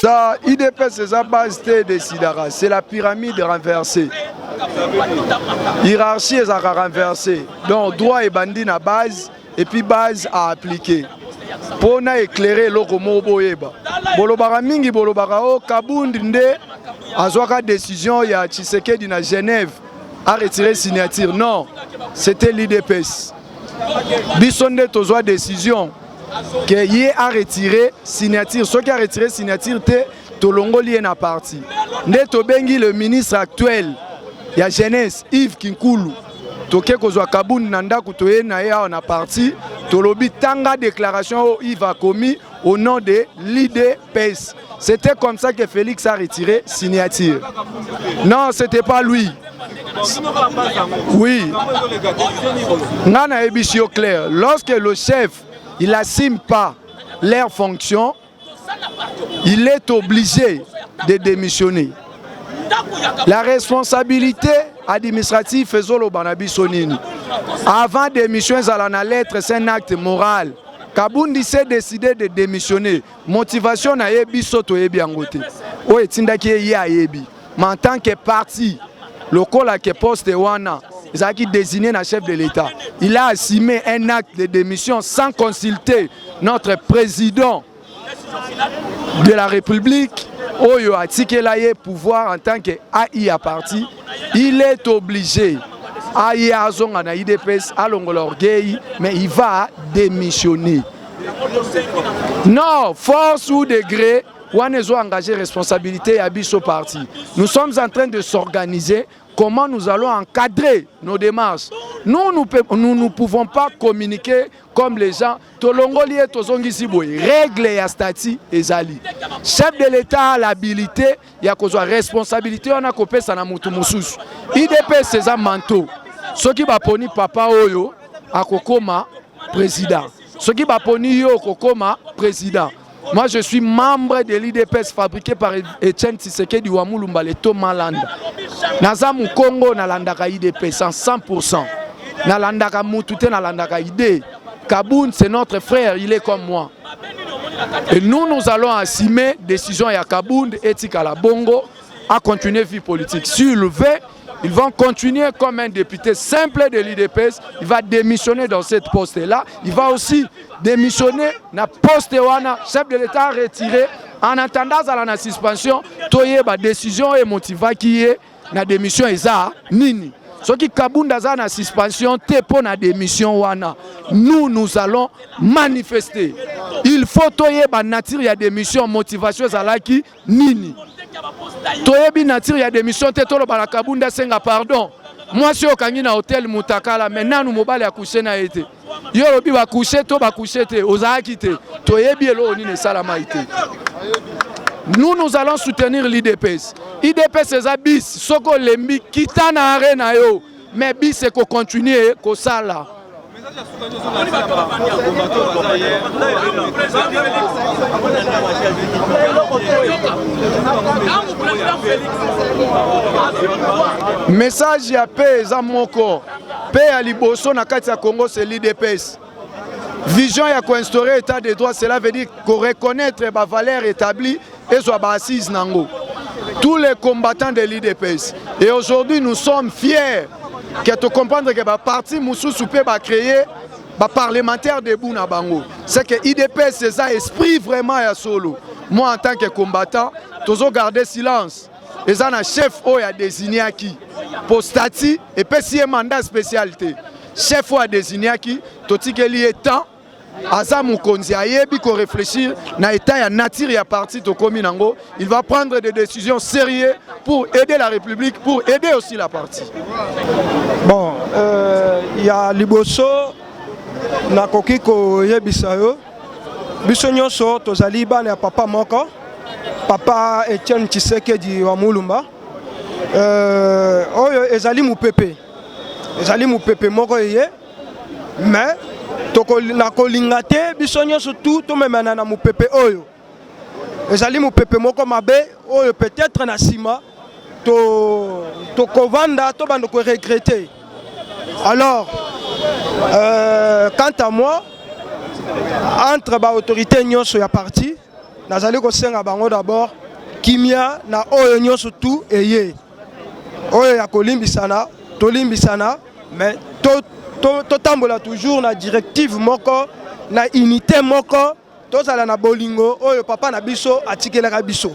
Ça, IDPS, c'est sa base de Sidara. C'est la pyramide renversée. Hiérarchie est renversée. Donc, droit et bandit à base, et puis base à appliquer. Pour éclairer le Boyeba. Bolobara mingi bolobara o Kabundi nde azwaka décision ya Tshisekedi na Genève a retiré signature. Non, c'était l'IDPS. Bisonde tozwa décision que y a retiré signature. Ceux qui a retiré signature te tolongo lié na parti. Nde tobengi le ministre actuel ya jeunesse Yves Kinkulu. Toke kozwa Kabundi nanda kutoye na ya na parti. Tolobi tanga déclaration Yves a commis au nom de l'IDPS. C'était comme ça que Félix a retiré signature. Non, c'était pas lui. Oui. Nana Ebishio clair. Lorsque le chef il n'assume pas leur fonction, il est obligé de démissionner. La responsabilité administrative faisant le Banabi Sonini. Avant démission, la lettre, c'est un acte moral. Kabundi s'est décidé de démissionner. Motivation na yebi soto yebi angote. O etindaki ya yebi. Mais en tant que parti, le col à que poste wana, ils ont désigné un chef de l'État. Il a assumé un acte de démission sans consulter notre président de la République. Oyo a tiqué là pouvoir en tant que AI parti. Il est obligé. AI a zonga IDPS à l'orgueil, mais il va démissionner. Non, force ou degré, on a engagé responsabilité à Bisso parti. Nous sommes en train de s'organiser. Comment nous allons encadrer nos démarches? Nous ne pouvons pas communiquer comme les gens. Tolongoli et Tozongisiboy, règle et statut et zali. Chef de l'État a l'habilité, il y a la responsabilité, on a coupé ça na mutu mususu. IDP c'est un manteau. Ce qui va poni papa oyo a kokoma président. Ce qui va poni yo kokoma président. Moi je suis membre de l'IDPS fabriqué par Etienne Tshisekedi wa Mulumba le Tomalanda. Naza mu Congo na landaka IDPS 100%. Na landaka mutute na landaka ID. Kaboun c'est notre frère, il est comme moi. Et nous allons assumer décision ya Kaboun et Tikala Bongo à continuer vie politique. S'il le veut, ils vont continuer comme un député simple de l'IDPS. Il va démissionner dans cette poste-là. Il va aussi démissionner dans le poste wana. Chef de l'État retiré. En attendant la suspension, toye ba décision et motiva qui est la démission eza nini. Ce qui Kabunda za na suspension te pour la démission wana. Nous allons manifester. Il faut toye ba nature ya démission motivation zalaki nini. Toyebi nature ya démission te tolo ba Kabunda senga pardon. Moi si okangi na hôtel Mutakala maintenant nous mobile ya coucher na été. Yo lobi ba coucher to ba coucher te ozaki te. Toyebi elo oni ne salama ite. Nous allons soutenir l'IDPS. IDPS c'est ça bis soko lembi kitana arena yo. Mais bis c'est qu'on continue ko sala. Message ya paix za moko. Paix à liboso na kati ya Congo c'est l'IDPS. Vision ya ko instaurer état de droit, cela veut dire qu'on reconnaître les valeurs établies et soit assise nango. Tous les combattants de l'IDPS. Et aujourd'hui nous sommes fiers que tu comprendre que le parti Moussou peut créer le parlementaire de Bouna Bango. C'est que l'IDPS c'est ça esprit vraiment à solo. Moi en tant que combattant, toujours garder silence. Et ça un chef qui a désigné qui pour statut et puis si un mandat spécialité. Chef qui a désigné qui tout ce qui est temps. Aza Mukonzi ayebi ko réfléchir na état ya nature ya parti to kominango, il va prendre des décisions sérieuses pour aider la République, pour aider aussi la partie. Bon, il y a liboso na koki ko yebisa yo. Biso nyonso tozali bana ya papa moko. Papa Etienne Tshisekedi wa Mulumba. Oyo ezali mupepe. Ezali mupepe moko yeye. Mais na kolinga te biso nyonso tout memana na mupepe oyo ezali mupepe moko mabe oyo peut-être na sima to kovanda to bando ko regretter. Alors quant à moi entre ba autorité nyonso ya parti nazali kosenga bango d'abord kimia na oyo nyonso tout eye oyo ya kolimbisana tolimbisana mais totambola toujours na directive moko na unité moko tozala na bolingo oyo papa na biso atikelaka biso.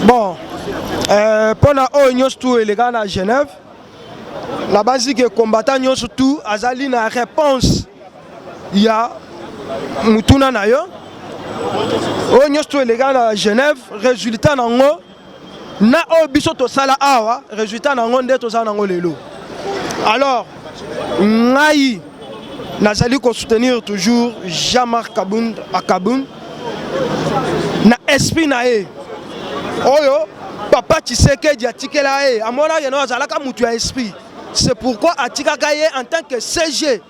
Bon, pendant oyo tout elega na Genève, la base que combattant surtout azali na réponse ya mutuna na yo oyo tout elega na Genève résultat nango na o biso to sala awa résultat nango nde to sala nango lelo. Alors ngai nazali ko soutenir toujours Jean-Marc Kabound à Kabound na esprit na e oyo papa Tshisekedi atikela e amona yeno azalaka mutu ya esprit. C'est pourquoi atikaka ye en tant que CG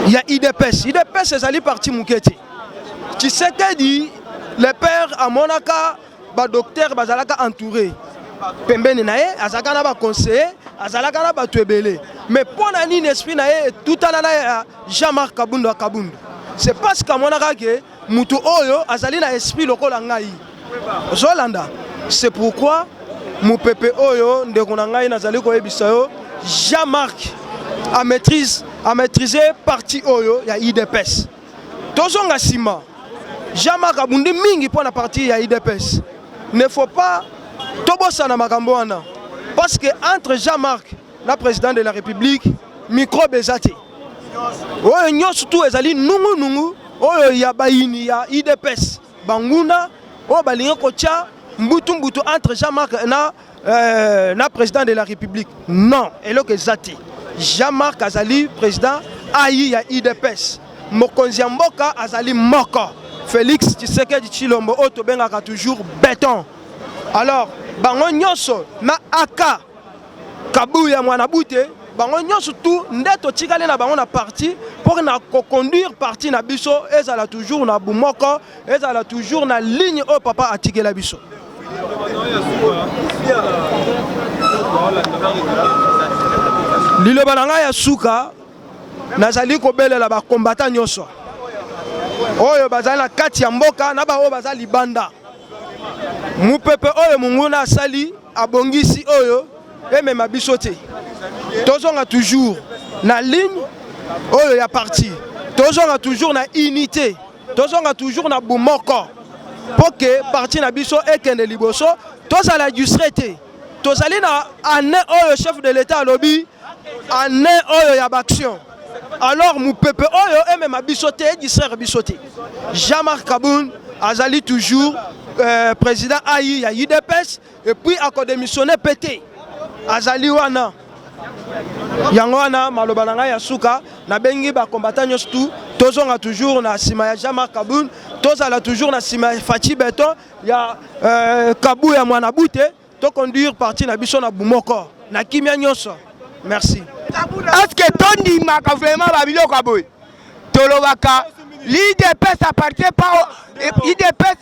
il y a IDPS. IDPS ezali parti muketi. Tshisekedi le père amonaka ba docteur bazalaka entouré. Pembeni na ye azalaka na ba conseiller, azalaka na ba tuebele. Mais pona nini esprit na ye tout na Jean-Marc Kabound Kabound. C'est parce qu'amonaka ke mutu oyo azali na esprit lokola ngai. Zolanda. C'est pourquoi mon pépé oyo ndeko na ngai nazali koyebisa yo Jean-Marc a maîtrisé parti oyo ya IDPS. Tozonga sima Jean-Marc abundi mingi pour la partie ya IDPS. Ne faut pas tobosa na makambo wana parce que entre Jean-Marc la président de la République micro bezati. Oyo nyonso tout ezali nungu oyo ya bayini ya IDPS banguna o balinga kocha mbutu entre Jean-Marc na président de la République. Non, et que zati. Jean-Marc Azali, président Aïe ya IDPS. Mokonzi Mboka Azali Moko. Félix Tshisekedi Tshilombo Otobengaka toujours béton. Alors, bango nyonso na aka Kabuya Mwanabute, bango nyonso tout ndeto tikale na bango na parti pour na conduire parti na biso ezala toujours na bumoko, ezala toujours na ligne au papa atikela biso. Liloba nanga ya suka nazali kobelela ba combattant nyonso oyo bazali na kati ya mboka na ba oyo bazali banda mupepe oyo munguna asali abongisi oyo emema biso te tozonga toujours na ligne oyo ya parti tozonga toujours na unité tozonga toujours na bumoko pour que parti na biso ekende liboso tozala discrété tozali na année oyo chef de l'état lobby année oyo ya action. Alors mon peuple oyo emema biso te distraire biso te. Jean-Marc Kabound azali toujours président Aïe ya IDPS et puis a démissionné pété azali wana yango wana maloba nanga ya suka na bengi ba combattant nyos tout tozonga toujours na sima ya Jean-Marc Kabound tozala toujours na sima ya Fachi Beton ya Kabuya Mwanabute to conduire parti na biso na bumoko na kimia nyonso. Merci. Est-ce que Tony maka vraiment babilo kaboy tolobaka l'IDPS appartient pas au IDPS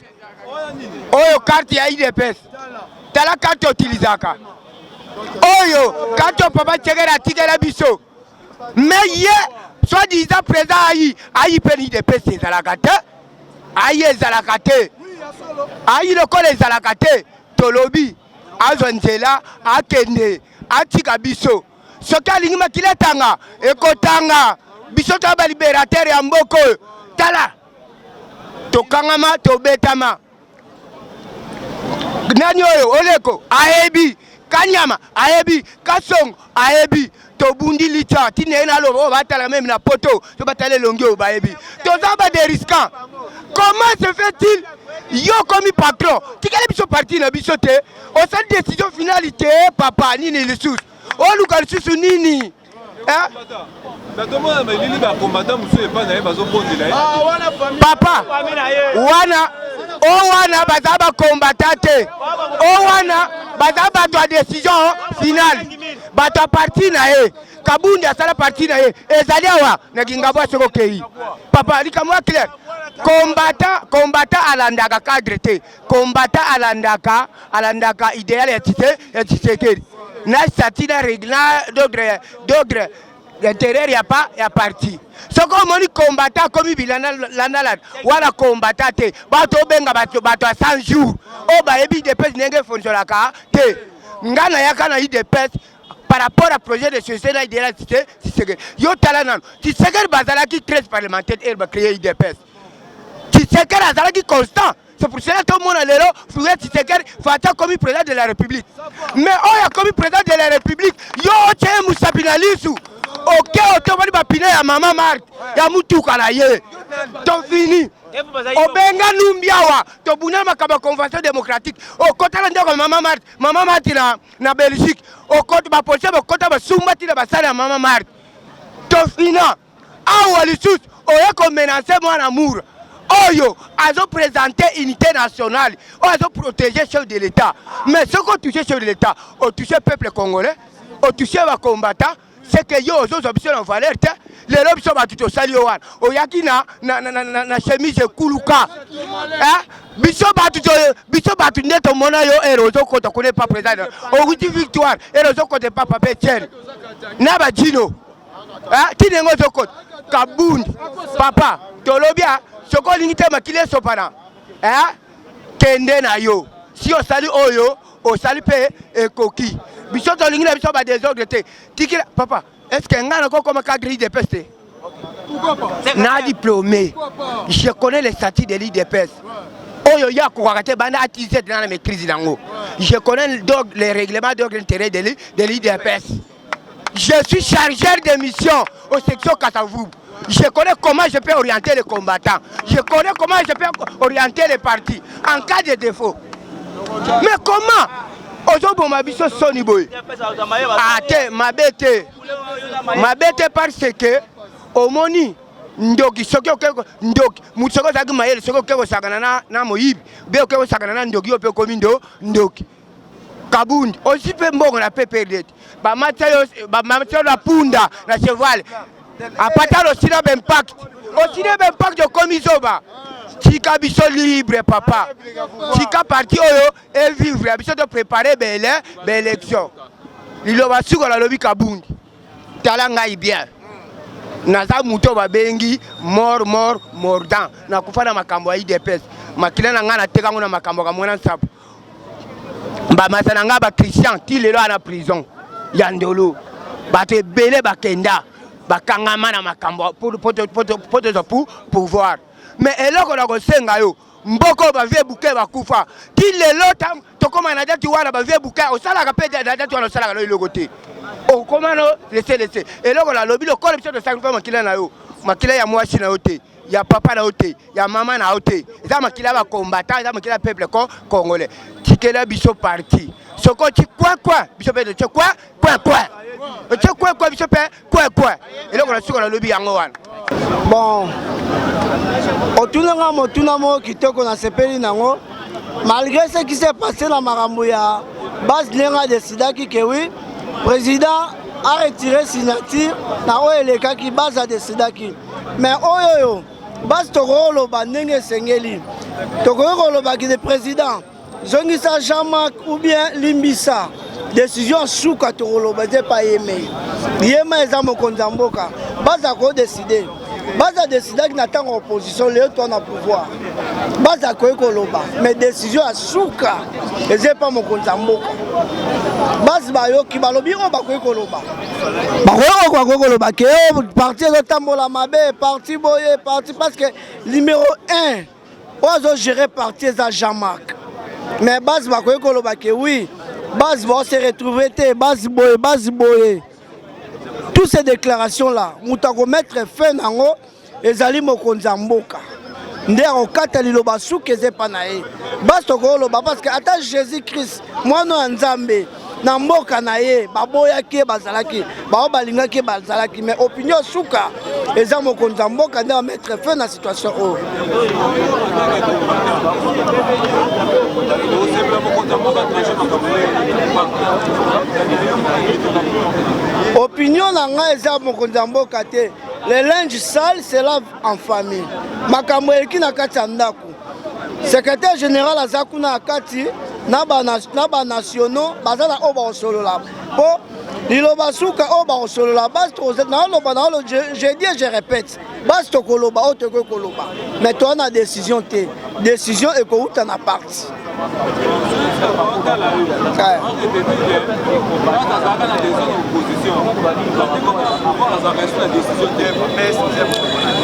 oyo carte ya IDPS tala carte utilizaka oyo carte papa tchekera tikela biso mais ye soit disant présent ayi pe IDPS ezalaka te ayi ezalaka te ayi lokola ezalaka te tolobi azonzela akende atika biso soki alingi makili etanga ekotanga biso to ba libérateur ya mboko tala tokangama tobetama nani oyo oleko ayebi kanyama ayebi kasongo ayebi tobundi lita tine na lobo batala même na poto to batale longi o bayebi tozaba des risquants. Comment se fait-il yo comme patron tikale biso parti na biso te au sein décision finalité papa nini le sous o luka le sous nini hein papa wana o wana bazaba combattate o wana bazaba to décision finale bato parti na e Kabundi asala parti na ye ezali awa na Kingabwa soko kei papa likamwa clair combattant alandaka cadre te combattant alandaka idéal ya Tshisekedi na stati na règle d'ordre l'intérieur ya parti soko moni combattant comme bilana wala combattant te bato benga bato a 100 jours o ba yebi de pes nenge fonsolaka te ngana yakana de pes par rapport au projet de société là idéal Tshisekedi yo talana Tshisekedi bazala qui 13 parlementaires et ba créer IDPS Tshisekedi azala qui constant. C'est pour cela que tout le monde a l'élo, Fouet Tshisekedi, Fata comme président de la République. Mais on a comme président de la République, yo tient Moussa Binalisou. Ok, automobile Bapine à Maman Marthe, ya Moutouk à la ye. T'en fini. Obenga Numbiawa, to Bouna Makaba Convention démocratique. Au côté de Maman Marthe na Belgique. Au côté de ma poche, au côté de Soumati de Bassala à Maman Marthe. T'en fini. Ah, ou à l'issue, on a comme menacé mon amour. Oyo, ils ont présenté unité nationale, ils ont protégé le chef de l'État. Mais ce qu'on touche le chef de l'État, on touche le peuple congolais, on touche les combattants, c'est que yo, ils ont besoin de valeur. Les lobes sont tout au salut. Oyaki na chemise Kuluka. Biso batu net au mona yo et rozo ko connaît pas président. Au route victoire et rozo ko pas papa Etienne. Na ba Dino. Qui nengo zoko Kabundi. Papa, tolobia soko lingite makile sopana. Kende na yo. Si on salue oyo, on salue pe ekoki. Biso to lingina biso ba désordre te. Tikila papa, est-ce que ngana ko comme ka grille de peste? Na diplômé. Je connais les statuts de l'IDPS. Oyo ya ko rakate bana attisé dans la maîtrise dango. Je connais donc les règlements d'ordre intérieur de l'IDPS. Je suis chargeur de mission aux sections Kassavou. Je connais comment je peux orienter les combattants. Je connais comment je peux orienter les partis en cas de défaut. Mais comment? Aujourd'hui, ma biso soni boy. Ate, ma bête parce que au moni ndoki soki okeko ndoki mutsoko zaki mayele soko okeko sakana na moyibi be okeko sakana na ndoki ope komi ndoki Kabundi aussi pe mbongo na PPRD ba matio la punda na cheval apata lo sina impact de komisoba tika biso libre papa tika parti oyo et vivre biso de préparer belle élection liloba suko la lobi Kabundi talanga bien naza muto babengi mordant na kufana makambo ya IDPS makila na ngana teka ngona makambo ka mwana nsapo ba masana nga ba Christian ti lelo na prison ya ndolo ba te belé ba kenda ba kangama na makambo pour pouvoir mais eloko na ko senga yo mboko ba vie buke ba kufa ti lelo tam to koma na dati wana ba vie buke o sala ka pede na dati wana o sala ka lo côté o koma no laisser eloko la lobi lo ko biso de sacrifice makila na yo makila ya mwasi na yote ya papa na yote ya mama na yote eza makila ba combattant eza makila peuple congolais tikela biso parti soko ti quoi biso pe de quoi biso pe quoi eloko la siko la lobi yango wana bon otunanga motuna mo kitoko na sepeli nango malgré ce qui s'est passé na makambo ya base lenga décidaki que oui président a retiré signature na oeleka ki base a décidaki mais oyoyo base tokolo ba ndenge sengeli tokolo ba ki de président zongisa Jean-Marc ou bien Limbisa décision souka tokolo ba pas aimé yema eza mokonza mboka base a ko décider base a décidé que n'attend opposition les autres en pouvoir base a ko koloba mais décision a souka et c'est pas mokonza mboka base ba yo ki balobi o ba ko koloba ba ko koloba ke parti de tambola mabe parti boye parti parce que numéro 1 ozo gérer parti za Jean-Marc mais base ba ko koloba ke oui base va se retrouver te base boye toutes ces déclarations là nous avons mettre fin nango ezali mokonza mboka ndero kata liloba souke ze panae bas tokoloba parce que ata Jésus Christ mwana nzambe na mboka na ye baboyaki bazalaki bao balingaki bazalaki mais opinion suka eza mokonzi ya mboka nde bamettre fin na situation oyo. Opinion na ngai eza mokonzi ya mboka te. Le linge sale se lave en famille. Makambo eleki na kati ya ndako. Secrétaire général aza kuna na kati na ba nationaux bazala oyo baosolola po liloba suka oyo baosolola basi naoloba je dis et je répète basi tokoloba oyo tokoki koloba mais toa na décision te décision ekouta na parti.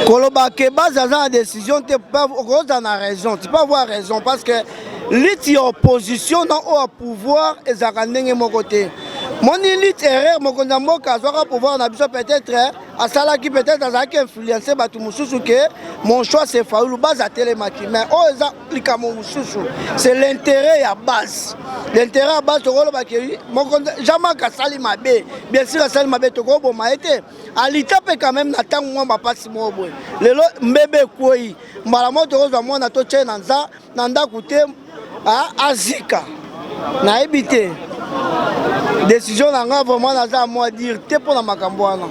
Koloba ke basi aza na décision te okoza na raison tu peux avoir raison parce que liti opposition na au pouvoir ezaka ndenge moko te. Moni lit erreur mokonzi ya mboka azwaka pouvoir na biso peut-être asalaki peut-être azalaki influencer bato mosusu ke mon choix c'est faulu base atelemaki mais oyo eza likambo mosusu c'est l'intérêt ya base. L'intérêt ya base tokolobaki mokonzi jamaka asali mabe bien sûr asali mabe tokoboma ete alita mpe quand même na ntango mwa bapasi moko boye lelo mbebe ekwei mbala mo tokozwa mwana totie na ndako te azika nayebi te décision na nga vraiment naza moi dire te mpona makambo wana.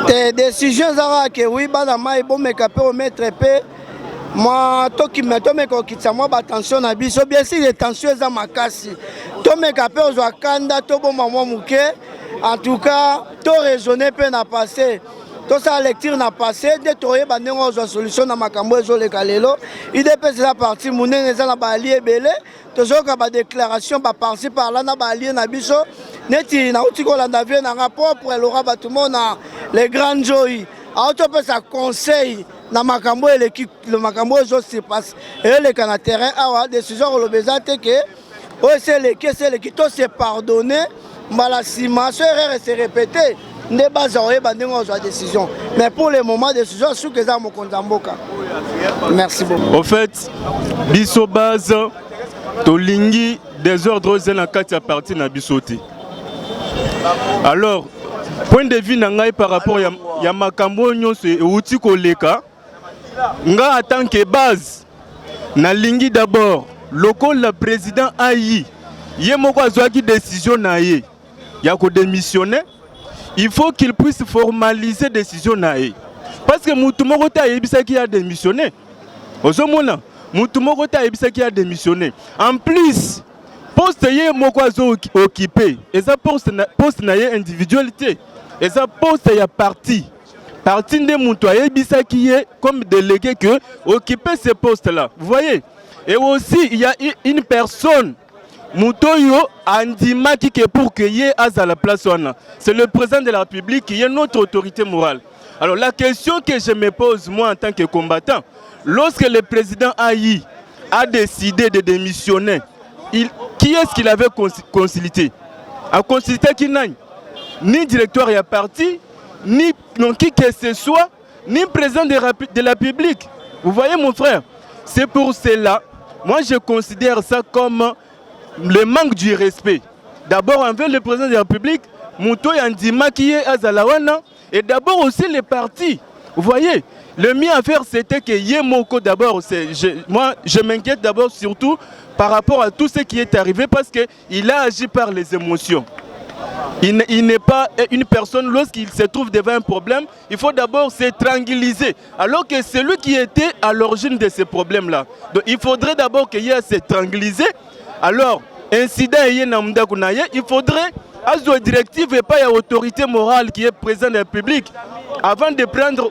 Te décision ezaka ke oui bana mai bomeka mpe omettre mpe moi tomeka okitisa mwa batension na biso bien sûr les tensions eza makasi tomeka mpe ozwa kanda toboma mwa moke en tout cas to raisonner mpe na passé tosala lecture na passé nde toyeba ndenge ozwa solution na makambo ezoleka lelo idps eza parti monene eza na baalie ebele tozoyoka badéclaration baparti parla na baalie na biso neti nauti kolanda vie nanga propre elora bato mo na les grandes joyi aotopesa conseil na makambo eleki le makambo ezo se passe eleka na terrain awa décision kolobeza te ke oyo eseleki to se pardonner mbala nsima so erreur se répéter nde baza oyeba ndenge ozwa décision mais pour le moment décision suki eza mokonzi ya mboka. Merci beaucoup. Au fait biso base tolingi désordre oyo na kati ya parti na biso te. Alors point de vue na ngai par rapport ya makambo nyonso euti koleka nga en tant que base nalingi d'abord lokola le président ayi ye moko azwaki décision na ye ya ko démissionner il faut qu'il puisse formaliser décision na ye parce que mutu moko ta yebisaki ya démissionner ozomona mutu moko ta yebisaki ya démissionner en plus poste ye moko azo occupé eza poste na ye individualité eza poste ya parti nde mutu ayebisaki ye comme délégué que occuper ce poste là vous voyez. Et aussi il y a une personne mutoyo andimaki que pour que ye à la place wana c'est le président de la République qui est notre autorité morale. Alors la question que je me pose moi en tant que combattant, lorsque le président Ayi a décidé de démissionner, qui est-ce qu'il avait consulté? A consulté qui n'a ni directeur et parti, ni qui que ce soit, ni président de la République. Vous voyez mon frère, c'est pour cela, moi je considère ça comme le manque du respect. D'abord envers le président de la République, Mouto Yandima qui est Azalawana, et d'abord aussi les partis. Vous voyez, le mieux à faire c'était que Yemoko d'abord, moi je m'inquiète d'abord surtout par rapport à tout ce qui est arrivé parce qu'il a agi par les émotions. Il n'est pas une personne, lorsqu'il se trouve devant un problème, il faut d'abord se tranquilliser. Alors que c'est lui qui était à l'origine de ces problèmes-là. Donc il faudrait d'abord qu'il y ait se tranquilliser. Alors, incident, il faudrait, à la directive et pas à l'autorité morale qui est présente dans le public, avant de prendre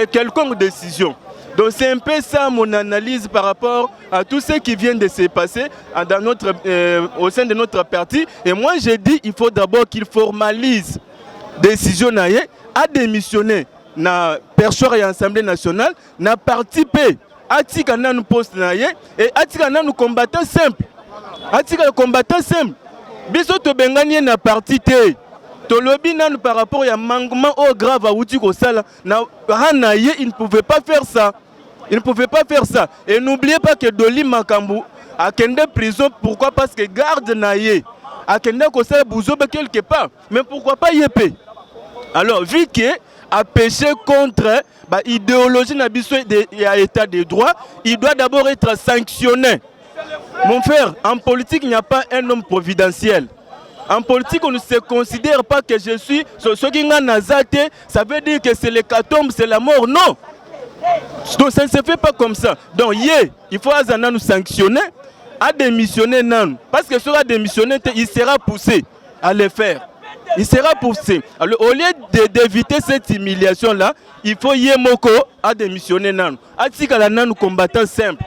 quelconque décision. Donc c'est un peu ça mon analyse par rapport à tout ce qui vient de se passer au sein de notre parti. Et moi j'ai dit il faut d'abord qu'il formalise décision à démissionner na perchoir et Assemblée nationale, na participer à un poste et à un combattant simple. À un combattant simple. biso to bengani na parti te. To lobby nan par rapport à manquement au grave à outil ko sala na hanaye, il ne pouvait pas faire ça. Il ne pouvait pas faire ça. Et n'oubliez pas que Doli Makambu a kende prison. Pourquoi? Parce que garde naye a kende ko sala bouzobe quelque part. Mais pourquoi pas yépé? Alors vu que a péché contre l'idéologie de l'état de droit, il doit d'abord être sanctionné. Mon frère, en politique, il n'y a pas un homme providentiel. En politique, on ne se considère pas que je suis ce qui est nazate, ça veut dire que c'est l'hécatombe, c'est la mort. Non! Donc ça ne se fait pas comme ça. Donc il faut nous sanctionner, à démissionner non. Parce que sera démissionné, il sera poussé à le faire. Il sera poussé. Alors au lieu d'éviter cette humiliation-là, il faut Yemoko à démissionner non. Atikala nan combattant simple.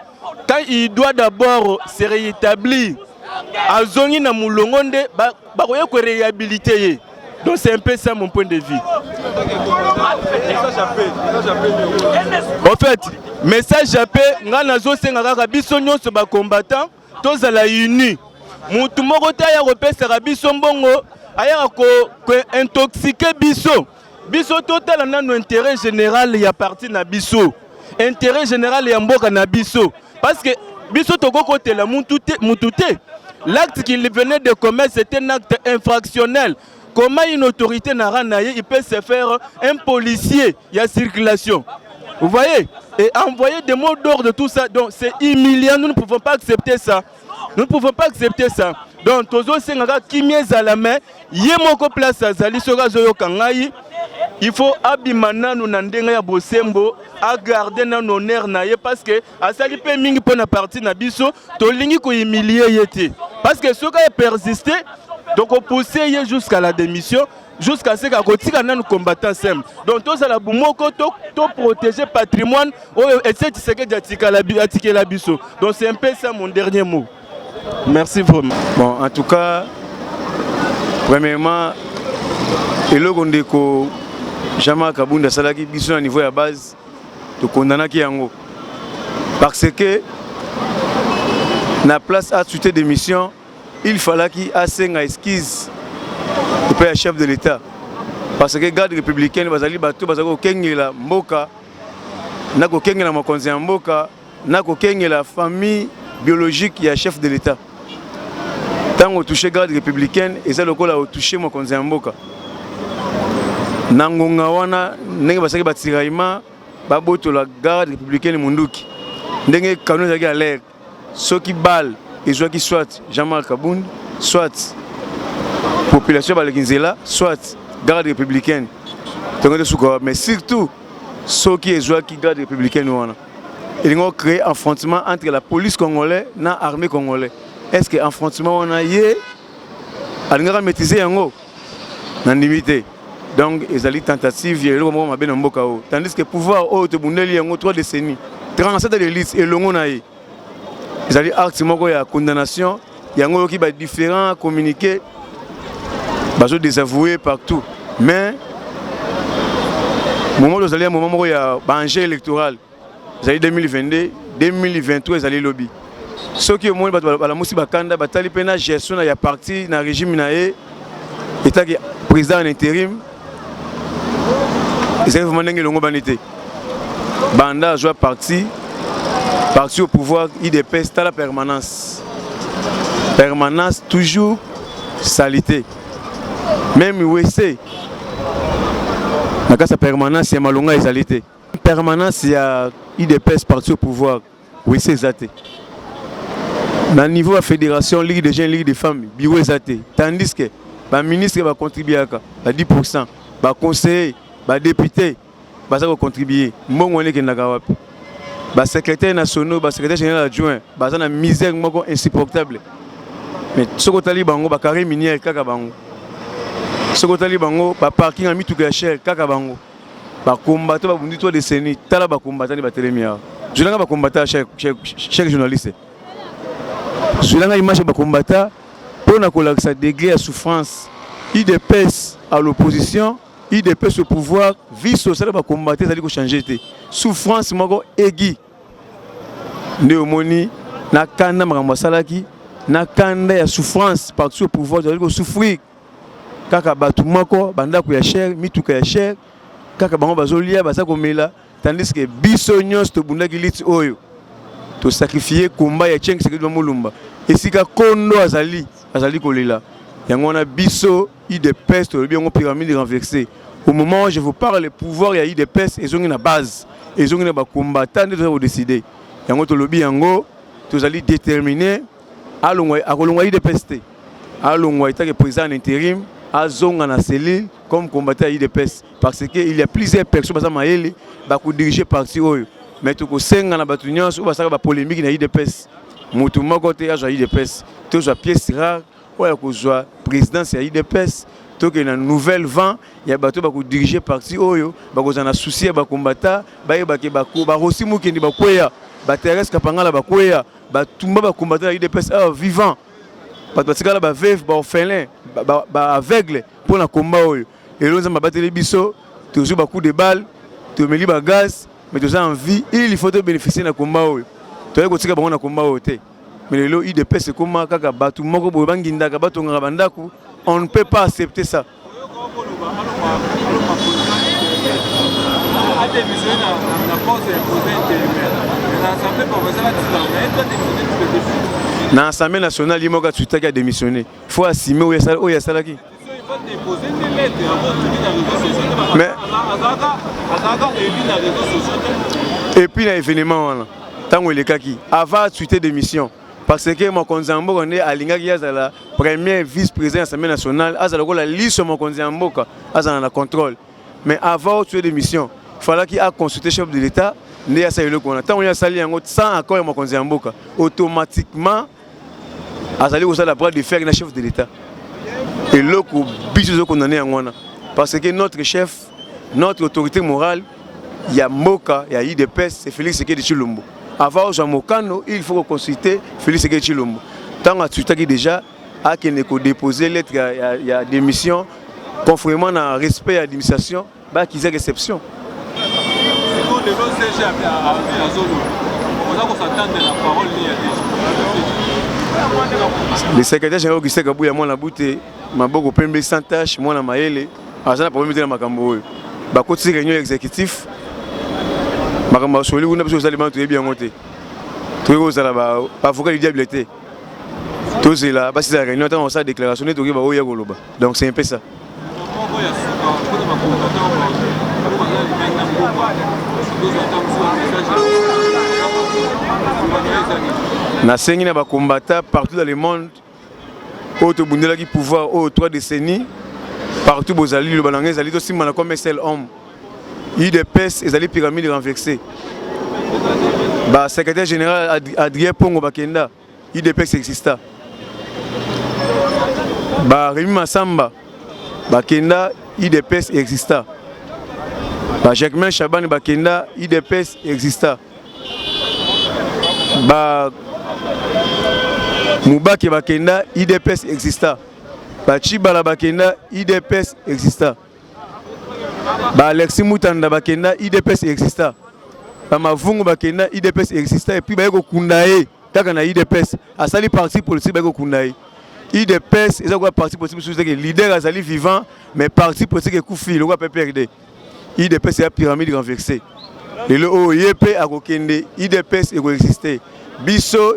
Quand il doit d'abord se rétablir, à Zongi na Moulongonde, il faut réhabiliter. Donc c'est un peu ça mon point de vue. En fait, message appelé, nganazo sengaka biso nyonso ba combattant, tous la uni. Mutu moko ta ya repesa biso mbongo, aya ko intoxiquer biso. Biso total na intérêt général ya parti na biso. Intérêt général ya mboka na biso. Parce que biso toko kote la mutute. L'acte qu'il venait de commettre, c'était un acte infractionnel. Comment une autorité naranaye, il peut se faire un policier, il y a circulation. Vous voyez? Et envoyer des mots d'ordre de tout ça, donc c'est humiliant, nous ne pouvons pas accepter ça. Nous ne pouvons pas accepter ça. Donc, Tozo Sengaga, Kimiez à la main, Yemoko place à Zali Soga Zoyo Kangayi, il faut abimana nous nandenga ya bosembo à garder nan honneur naye parce que à sali pe mingi pour na partie na biso to lingi ko humilier yete parce que ce qui a persisté donc on poussé jusqu'à la démission jusqu'à ce qu'à kotika nan combattant sem donc tous à la bumoko to protéger patrimoine et c'est ce que d'atika la biso donc c'est un peu ça mon dernier mot. Merci vraiment. Bon en tout cas premièrement et le gondeko Jean-Marc Kabunda salaki biso à niveau de base de condamnaki yango parce que na place à suite d'émission il fallait qu'il asenga esquisse le chef de l'État parce que garde républicaine bazali bato bazako kengela mboka na ko kengela makonzi ya mboka na ko kengela famille biologique ya chef de l'État tant au toucher garde républicaine et ça lokola au toucher makonzi ya mboka nangonga wana ndenge basaki batiraima baboto la garde républicaine munduki ndenge kanoni zaki à l'air ceux qui balle et ceux qui soit Jean-Marc Kabunda soit population balekinzela soit garde républicaine mais surtout ceux qui jouent qui garde républicaine wana ils ont créé un affrontement entre la police congolaise et l'armée congolaise. Est-ce que affrontement on a yé alingara maîtriser yango nan limité. Donc, ils ont des tentatives, tandis que le pouvoir a 3 décennies, 37 de l'élite et le monde a eu. Ils ont des actes de condamnation, il y a des différents communiqués, ils désavoués partout. Mais, au moment où il y a un enjeu électoral, ils ont 2022, 2023, ils ont lobby. Ceux qui ont la gestion de la partie, dans le régime, l'État président en intérim, ils ont vraiment longue banité. Banda joue parti au pouvoir, IDPS, à la permanence. Permanence toujours salité. Même USC, dans la permanence, il y a malonga et salité. Permanence, il y a IDPS parti au pouvoir, USC Zate. Dans le niveau de la fédération, Ligue des jeunes, Ligue des femmes, Bureau Zate. Tandis que le ministre va contribuer à 10%, le conseiller, le député va contribuer. Le secrétaire national, le secrétaire général adjoint, il y a une misère insupportable. Mais ce que tu as dit, c'est un carré minier. Ce que tu as dit, c'est un parking à Mitouka cher. Les combattants, ils ont des décennies. Les combattants, ils ont des milliards. Je ne sais pas combattre chaque journaliste. Je ne sais pas image de combattant. Pour que degré de souffrance, il dépasse à l'opposition, il dépasse au pouvoir, vie sociale va combattre, ça va changer. Souffrance, aiguë. Néomoni, na kanda makambo salaki, na kanda ya souffrance partout au pouvoir de souffrir kaka batu moko banda ku ya cher mituka ya cher kaka bango bazolia baza komela tandis que biso nyos to bundaki liti oyo to sacrifier combat ya Tcheng Sekedi Mulumba esika kondo azali kolela yango na biso IDPS to bien pyramide renversée. Au moment où je vous parle, le pouvoir y a IDPS et ils ont une base, ils ont une combattant de vous décider. Yango to lobby yango to allez déterminer à l'ongwa IDPS à l'ongwa état que président intérim à zonga na cellule comme combattant à IDPS parce que il y a plusieurs personnes basa maele ba ko diriger parti oyo mais to ko senga na batu nyonso ba saka ba polémique na IDPS mutu moko te ya IDPS to za pièce rare oya ko zo présidence ya IDPS to que na nouvelle vent ya bato ba ko diriger parti oyo ba ko na souci ba combattant ba ke ba ko ba rosi mukendi ba koya ba Thérèse Kapangala ba koya ba tumba ba combattant ya IDPS vivant ba batikala ba veuve ba orphelin ba aveugle pour na combat oyo et l'on a battu les biseaux toujours ba coup de balle to meli ba gaz mais tout ça en vie il faut te bénéficier na combat oyo to yeko tika bango na combat oyo te mais le IDPS c'est comme kaka batu moko bo banginda ka batu ngaba ndaku on ne peut pas accepter ça. Dans l'Assemblée nationale, il y a démissionné. Il faut assumer où il y a ça. Mais et puis l'événement, tant il est avant de suite démission. Parce que mon Konzambo on est à la première vice-président de l'Assemblée nationale, à la liste mon Konzambo, à la contrôle. Mais avant de suite démission, il fallait qu'il ait consulté le chef de l'État. Tant il y a sali sans accord mon Konzambo, automatiquement, à la bras de faire le chef de l'État. Et là, parce que notre chef, notre autorité morale, il y a Moka, il y a IDPS, c'est Félix Sekedi Tshilombo. Avant Jamokano, il faut consulter Félix Sekedi Tshilombo. Tant que tu as déjà à déposer lettre, il y a démission, conformément à respect à l'administration, bah qu'ils aient réception. Le secrétaire général qui sait que moi la bouteille m'a beaucoup pembe sans tâche moi na maele azana problème de la makambo oyo ba côté réunion exécutif makambo soli una biso salima to bien ngote to ko sala ba avocat du diabilité to c'est là ba c'est la réunion tant on sa déclaration to ki ba oya koloba donc c'est un peu ça na sengi na ba combattant partout dans le monde auto bundela qui pouvoir au 3 décennies partout bozali le balangé zali to simana comme seul homme IDPS et zali pyramide renversée ba secrétaire général Adrien Pongo Bakenda IDPS exista ba Rémi Massamba Bakenda IDPS exista ba Jacquemin Chaban Bakenda IDPS exista ba Moubaki Bakenda IDPS exista ba Chibala Bakenda IDPS exista ba Alexis Moutanda Bakenda IDPS exista ba Mavungu Bakenda IDPS exista et puis ba yeko kundaye kaka na IDPS asali parti politique ba yeko kundaye IDPS eza quoi parti politique sous que leader azali vivant mais parti politique ekufi le quoi PPRD IDPS c'est la pyramide renversée le OYP a kokende IDPS eko exister biso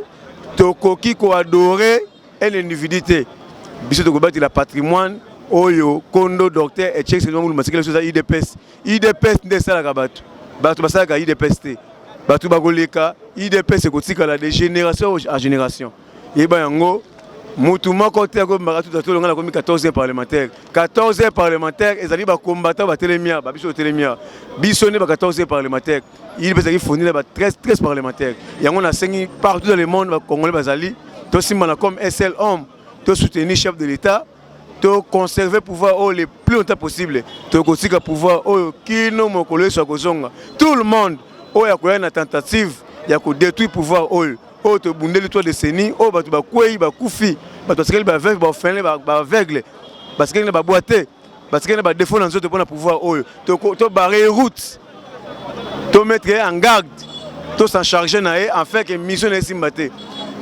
tokoki ko adorer une individualité biso to ko bâtir la patrimoine oyo kondo docteur et check c'est nous masakela sur IDPS ndesa la batu basaka IDPS te batu bagoleka IDPS ko tikala de génération en génération yeba yango mutu moko te ko mbaka tout longa la komi 14 parlementaire ezali ba combattant ba telemia ba biso telemia biso ne ba 14 parlementaire il peut fournir ba 13 parlementaires yango na sengi partout dans le monde ba congolais bazali to simana comme SL homme to soutenir chef de l'État to conserver pouvoir au le plus longtemps possible to kotika pouvoir au kino mokolo so kozonga tout le monde o ya koya na tentative ya ko détruire pouvoir au to bundeli 3 décennies au batu ba kwei ba kufi batu sekeli ba veuve ba orphelin ba aveugle parce que ne ba boiter parce que ne ba défaut dans autres pour pouvoir au to barrer route to mettre en garde to s'en charger na en fait que mission est simbaté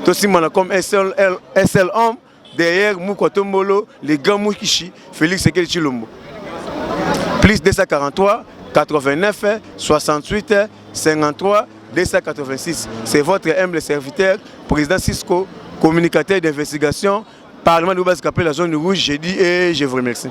Tosimana comme SL homme derrière Moukouatombolo, les grands Moukichi, Félix Sekeli Chilombo. Plus 243 89 68 53 286. C'est votre humble serviteur, président Cisco, communicateur d'investigation, Parlement de base qui appelle la zone rouge. J'ai dit et je vous remercie.